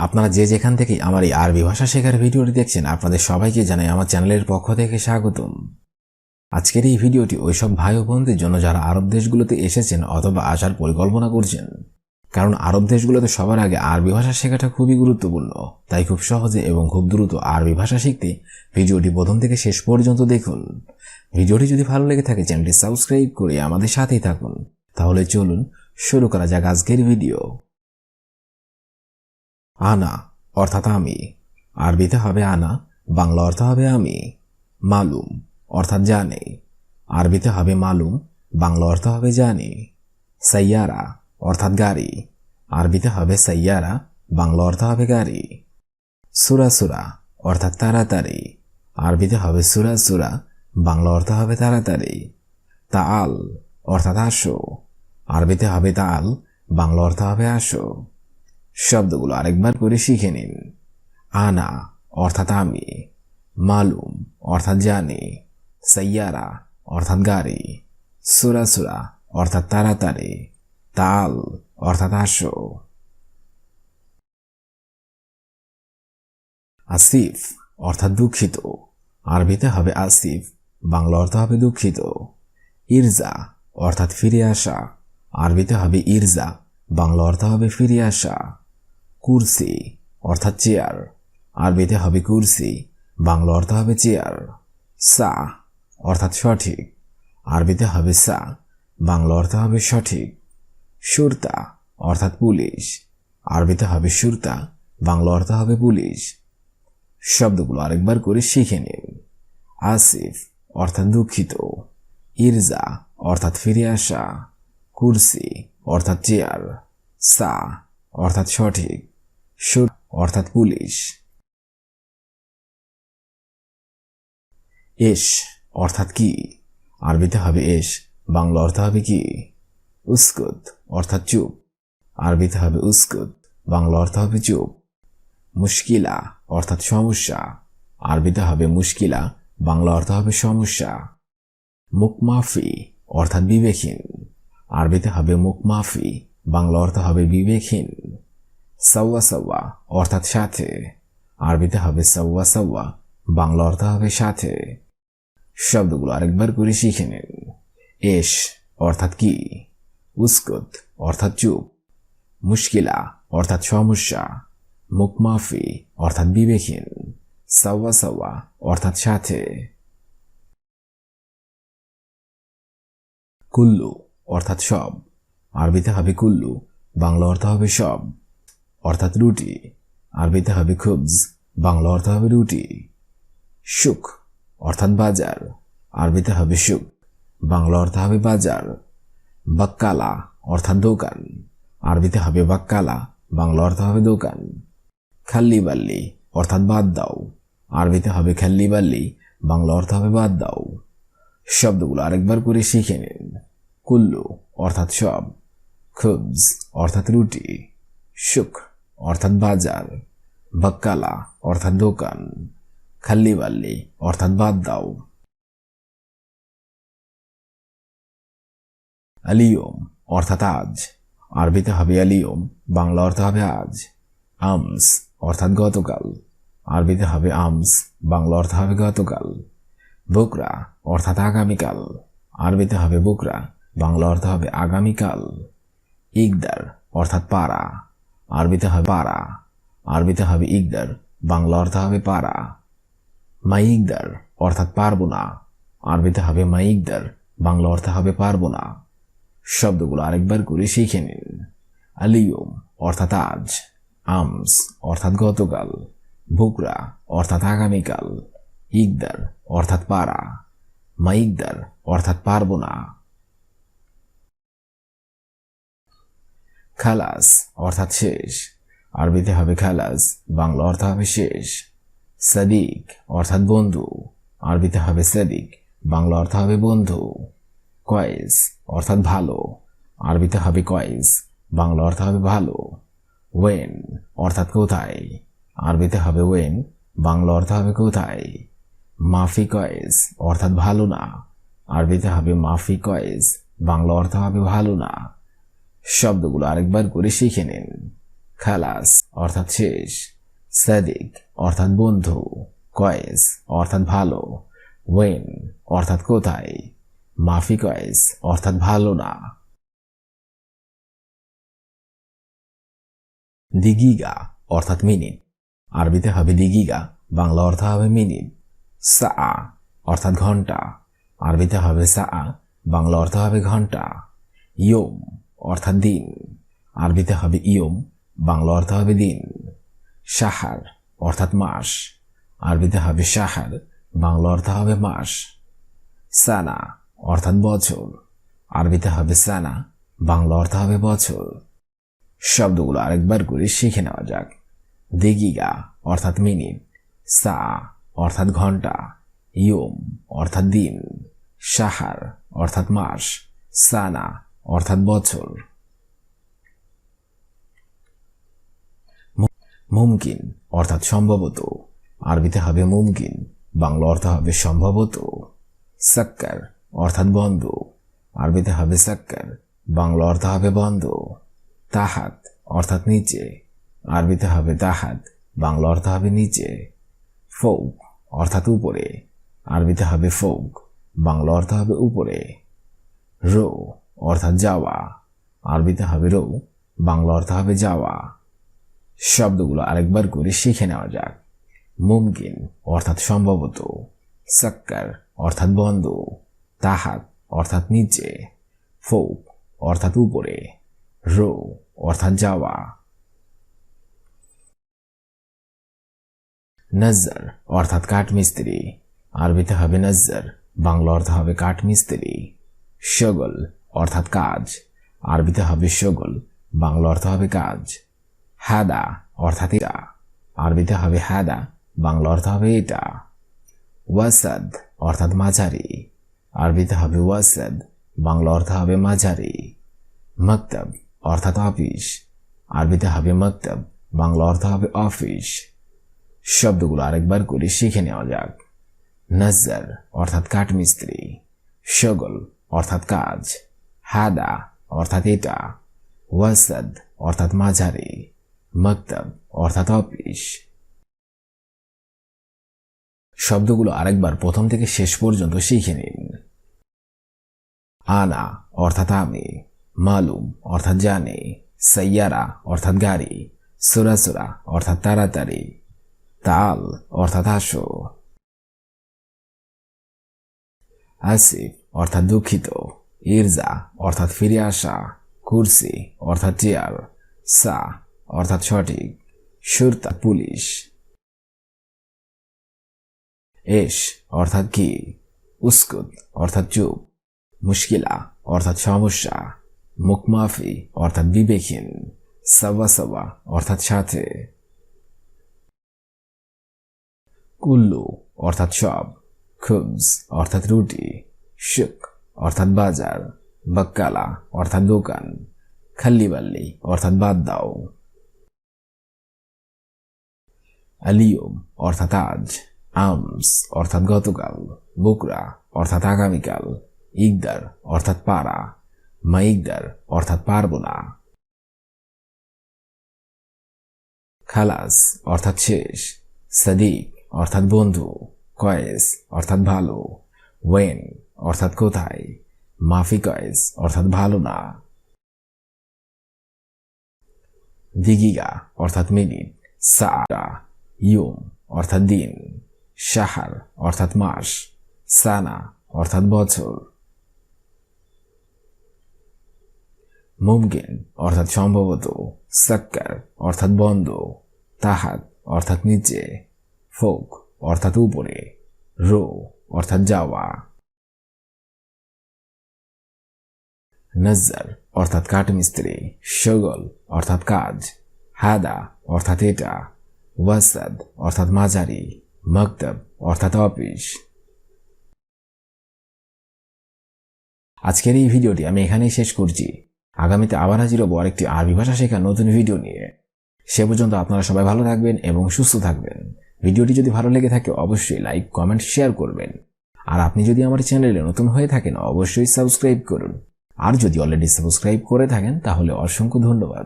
আপনারা যে যেখান থেকে আমার এই আরবি ভাষা শেখার ভিডিওটি দেখছেন আপনাদের সবাইকে জানাই আমার চ্যানেলের পক্ষ থেকে স্বাগতম। আজকের এই ভিডিওটি ওইসব ভাই ও বোনদের জন্য যারা আরব দেশগুলোতে এসেছেন অথবা আসার পরিকল্পনা করছেন। কারণ আরব দেশগুলোতে সবার আগে আরবি ভাষা শেখাটা খুবই গুরুত্বপূর্ণ, তাই খুব সহজে এবং খুব দ্রুত আরবি ভাষা শিখতে ভিডিওটি প্রথম থেকে শেষ পর্যন্ত দেখুন। ভিডিওটি যদি ভালো লেগে থাকে চ্যানেলটি সাবস্ক্রাইব করে আমাদের সাথেই থাকুন। তাহলে চলুন শুরু করা যাক আজকের ভিডিও। আনা অর্থাৎ আমি, আরবিতে হবে আনা, বাংলা অর্থ হবে আমি। মালুম অর্থাৎ জানে, আরবিতে হবে মালুম, বাংলা অর্থ হবে জানি। সাইয়ারা অর্থাৎ গাড়ি, আরবিতে হবে সাইয়ারা, বাংলা অর্থ হবে গাড়ি। সুরা সুরা অর্থাৎ তাড়াতাড়ি, আরবিতে হবে সুরা সুরা, বাংলা অর্থ হবে তাড়াতাড়ি। তাআল অর্থাৎ আসো, আরবিতে হবে তাআল, বাংলা অর্থ হবে আসো। শব্দগুলো আরেকবার করে শিখে নিন। আনা অর্থাৎ আমি, মালুম অর্থাৎ জানি, সাইয়ারা অর্থাৎ গাড়ি, সুরা সুরা অর্থাৎ তাড়াতাড়ি, তাল অর্থাৎ আসো। আসিফ অর্থাৎ দুঃখিত, আরবিতে হবে আসিফ, বাংলা অর্থ হবে দুঃখিত। ইরজা অর্থাৎ ফিরে আসা, আরবিতে হবে ইরজা, বাংলা অর্থ হবে ফিরে আসা। কুরসি অর্থাৎ চেয়ার, আরবিতে হবে কুরসি, বাংলা অর্থ হবে চেয়ার। সা অর্থাৎ সঠিক, আরবিতে হবে সা, বাংলা অর্থ হবে সঠিক। সুরতা অর্থাৎ পুলিশ, আরবিতে হবে সুরতা, বাংলা অর্থ হবে পুলিশ। শব্দগুলো আরেকবার করে শিখে নিন। আসিফ অর্থাৎ দুঃখিত, ইরজা অর্থাৎ ফিরে আসা, কুরসি অর্থাৎ চেয়ার, সা অর্থাৎ সঠিক, সুর অর্থাৎ পুলিশ। এশ অর্থাৎ কি, আরবিতে হবে এশ, বাংলা অর্থ হবে কি। উস্কুত অর্থাৎ চুপ, আরবিতে হবে উস্কুত, বাংলা অর্থ হবে চুপ। মুশকিলা অর্থাৎ সমস্যা, আরবিতে হবে মুশকিলা, বাংলা অর্থ হবে সমস্যা। মুকমাফি অর্থাৎ বিবেকহীন, আরবিতে হবে মুকমাফি, বাংলা অর্থ হবে বিবেকহীন। সাওয়া সাওয়া অর্থাৎ সাথে, আরবিতে হবে সাওয়া সাওয়া, বাংলা অর্থ হবে সাথে। শব্দগুলো আরেকবার করে শিখে নিন। এশ অর্থাৎ কি, উস্কুত অর্থাৎ চুপ, মুশকিলা অর্থাৎ সমস্যা, মুকমাফি অর্থাৎ বিবেকহীন, সাওয়া সাওয়া অর্থাৎ সাথে। কুল্লু অর্থাৎ সব, আরবিতে হবে কুল্লু, বাংলা অর্থ হবে সব। অর্থাৎ রুটি, আরবিতে হবে খুবজ, বাংলা অর্থ হবে রুটি। সুক অর্থাৎ বাজার, আরবিতে হবে সুক, বাংলা অর্থ হবে বাজার। বাক্কালা অর্থাৎ দোকান, আরবিতে হবে বাক্কালা, বাংলা অর্থ হবে দোকান। খাল্লি বাল্লি অর্থাৎ বাদ দাও, আরবিতে হবে খাল্লি বাল্লি, বাংলা অর্থ হবে বাদ দাও। শব্দগুলো আরেকবার করে শিখে নিন। কুল্লু অর্থাৎ সব, খুবজ অর্থাৎ রুটি, সুক অর্থাৎ বাজার, বাক্কালা অর্থাৎ দোকান, খাল্লি বাল্লি অর্থাৎ বাদ দাও। আলিয়ম অর্থাৎ আজ, আরবিতে হবে আলিয়ম, বাংলা অর্থ হবে আজ। আমস অর্থাৎ গতকাল, আরবিতে হবে আমস, বাংলা অর্থ হবে গতকাল। বুকরা অর্থাৎ আগামীকাল, আরবিতে হবে বুকরা, বাংলা অর্থ হবে আগামীকাল। ইকদার অর্থাৎ পারা, আরবিতে হবে পারা, আরবিতে হবে ইকদার, বাংলা অর্থ হবে পারা। মাইকদার অর্থাৎ পারবো না, আরবিতে হবে মাইকদার, বাংলা অর্থ হবে পারবো না। শব্দগুলো আরেকবার করে শিখে নিন। আলিয়ম অর্থাৎ আজ, আমস অর্থাৎ গতকাল, বুকরা অর্থাৎ আগামীকাল, ইকদার অর্থাৎ পারা, মাইকদার অর্থাৎ পারবো না। খালাস অর্থাৎ শেষ, আরবিতে হবে খালাস, বাংলা অর্থ হবে শেষ। সাদিক অর্থাৎ বন্ধু, আরবিতে হবে সাদিক, বাংলা অর্থ হবে বন্ধু। কয়েস অর্থাৎ ভালো, আরবিতে হবে কয়েস, বাংলা অর্থ হবে ভালো। ওয়েন অর্থাৎ কোথায়, আরবিতে হবে ওয়েন, বাংলা অর্থ হবে কোথায়। মাফি কয়েস অর্থাৎ ভালো না, আরবিতে হবে মাফি কয়েস, বাংলা অর্থ হবে ভালো না। শব্দগুলো আরেকবার করে শিখে নিন। খালাস অর্থাৎ শেষ, সাদিক অর্থাৎ বন্ধু, কয়েস অর্থাৎ ভালো, ওয়েন অর্থাৎ কোথায়, মাফি কয়েস অর্থাৎ ভালো না। দিগিগা অর্থাৎ মিনিট, আরবিতে হবে দিগিগা, বাংলা অর্থ হবে মিনিট। সা অর্থাৎ ঘন্টা, আরবিতে হবে সা, বাংলা অর্থ হবে ঘন্টা। ইয়ম অর্থাৎ দিন, আরবিতে হবে ইয়ম, বাংলা অর্থ হবে দিন। শাহার অর্থাৎ মাস, আরবিতে হবে শাহার, বাংলা অর্থ হবে মাস। সানা অর্থাৎ বছর, আরবিতে হবে সানা, বাংলা অর্থ হবে বছর। শব্দগুলো আরেকবার করে শিখে নেওয়া যাক। দিগিগা অর্থাৎ মিনিট, সা অর্থাৎ ঘন্টা, ইয়ম অর্থাৎ দিন, শাহার অর্থাৎ মাস, সানা অর্থাৎ বছর। মুমকিন অর্থাৎ সম্ভবত, আরবিতে হবে মুমকিন, বাংলা অর্থ হবে সম্ভবত। সাক্কার অর্থাৎ বন্ধ, আরবিতে হবে সাক্কার, বাংলা অর্থ হবে বন্ধ। তাহাত অর্থাৎ নিচে, আরবিতে হবে তাহাত, বাংলা অর্থ হবে নিচে। ফৌক অর্থাৎ উপরে, আরবিতে হবে ফৌক, বাংলা অর্থ হবে উপরে। রো অর্থাৎ যাওয়া, আরবিতে হবে রো, বাংলা অর্থ হবে যাওয়া। শব্দগুলো আরেকবার করে শিখে নেওয়া যাক। মুমকিন অর্থাৎ সম্ভবত, সাক্কার অর্থাৎ বন্ধ, তাহাত অর্থাৎ নিচে, ফৌক অর্থাৎ উপরে, রো অর্থাৎ যাওয়া। নজ্জার অর্থাৎ কাঠমিস্ত্রি, আরবিতে হবে নজ্জার, বাংলা অর্থ হবে কাঠমিস্ত্রি। শগল অর্থাৎ কাজ, আরবিতে হবে শগল, বাংলা অর্থ হবে কাজ। হাদা অর্থাৎ এটা, আরবিতে হবে হাদা, বাংলা অর্থ হবে এটা। ওয়াসাদ অর্থাৎ মাঝারি, আরবিতে হবে ওয়াসাদ, বাংলা অর্থ হবে মাঝারি। মক্তব অর্থাৎ অফিস, আরবিতে হবে মক্তব, বাংলা অর্থ হবে অফিস। শব্দগুলো আরেকবার করে শিখে নেওয়া যাক। নজ্জার অর্থাৎ কাঠমিস্ত্রি, শগল অর্থাৎ কাজ, হাদা অর্থাৎ এটা, ওয়াসাদ অর্থাৎ মাঝারি, মক্তব অর্থাৎ অফিস। শব্দগুলো আরেকবার প্রথম থেকে শেষ পর্যন্ত শিখে নিন। আনা অর্থাৎ আমি, মালুম অর্থাৎ জানে, সাইয়ারা অর্থাৎ গাড়ি, সুরাসুরা অর্থাৎ তাড়াতাড়ি, তাল অর্থাৎ আসো। আসিফ অর্থাৎ দুঃখিত, ইরজা অর্থাৎ ফিরে আসা, কুরসি অর্থাৎ চেয়ার, সা অর্থাৎ সঠিক, সুরতা পুলিশ। এশ অর্থাৎ কি, উস্কুত অর্থাৎ চুপ, মুশকিলা অর্থাৎ সমস্যা, মুখমাফি অর্থাৎ বিবেকহীন, সাবা সাবা অর্থাৎ সাথে। কুল্লু অর্থাৎ সব, খুবজ অর্থাৎ রুটি, শুক অর্থাৎ বাজার, বাক্কালা অর্থাৎ দোকান, খাল্লিবাল্লি অর্থাৎ বাদ দাও। আলিয়ম অর্থাৎ আজ, আমস অর্থাৎ গতকাল, বুকরা অর্থাৎ আগামীকাল, ইকদার অর্থাৎ পারা, মাইকদার অর্থাৎ পারব না। খালাস অর্থাৎ শেষ, সাদিক অর্থাৎ বন্ধু, কয়েস অর্থাৎ ভালো, ওয়েন অর্থাৎ কোথায়, মাফি কয়েস অর্থাৎ ভালো না। দিগিগা অর্থাৎ মিনিট, সা ইয়ুম অর্থাৎ দিন, শাহার অর্থাৎ মাস, সানা অর্থাৎ বছর। মুমকিন অর্থাৎ সম্ভবত, সাক্কার অর্থাৎ বন্ধ, তাহাত অর্থাৎ নিচে, ফোক অর্থাৎ উপরে, রো অর্থাৎ যাওয়া। নজ্জার অর্থাৎ কাঠমিস্ত্রি, শগল অর্থাৎ কাজ, হাদা অর্থাৎ এটা, ওয়াসাদ অর্থাৎ মাঝারি, মক্তব অর্থাৎ অফিস। আজকের এই ভিডিওটি আমি এখানেই শেষ করছি। আগামীতে আবার হাজির হব আরেকটি আরবি ভাষা শেখার নতুন ভিডিও নিয়ে। সে পর্যন্ত আপনারা সবাই ভালো থাকবেন এবং সুস্থ থাকবেন। ভিডিওটি যদি ভালো লেগে থাকে অবশ্যই লাইক, কমেন্ট, শেয়ার করবেন। আর আপনি যদি আমার চ্যানেলে নতুন হয়ে থাকেন অবশ্যই সাবস্ক্রাইব করুন। আর যদি অলরেডি সাবস্ক্রাইব করে থাকেন তাহলে অসংখ্য ধন্যবাদ।